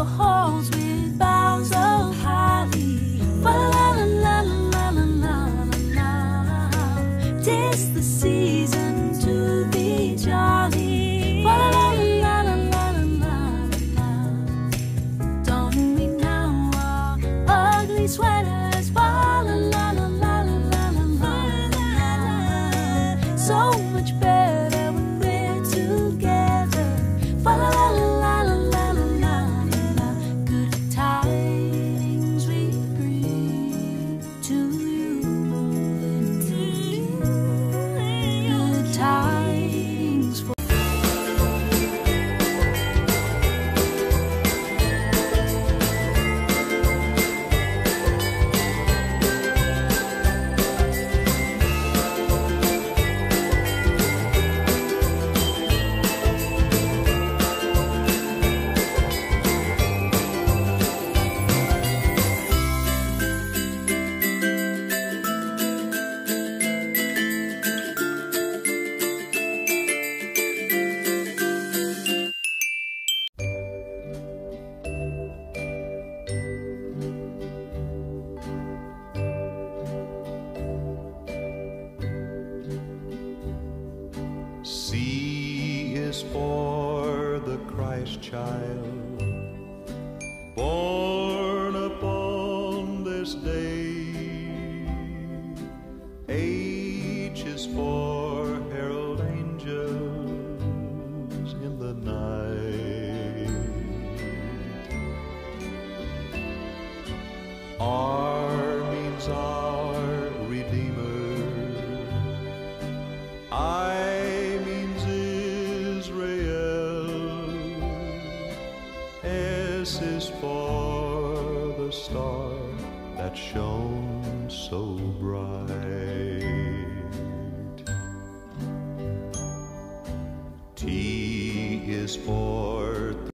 the halls with boughs of holly. Fa la la la la la la la la. 'Tis the season to be jolly. Fa la la la la la la la. Don't we now our ugly sweaters? Fa la la la la la la la la. So much better when we're together. Fa la la la la la la la. Good tidings we bring to you. Good tidings for C is for the Christ child, born upon this day. H is for herald angels in the night. R means our Redeemer. I means Israel. S is for the star that shone so bright. T is for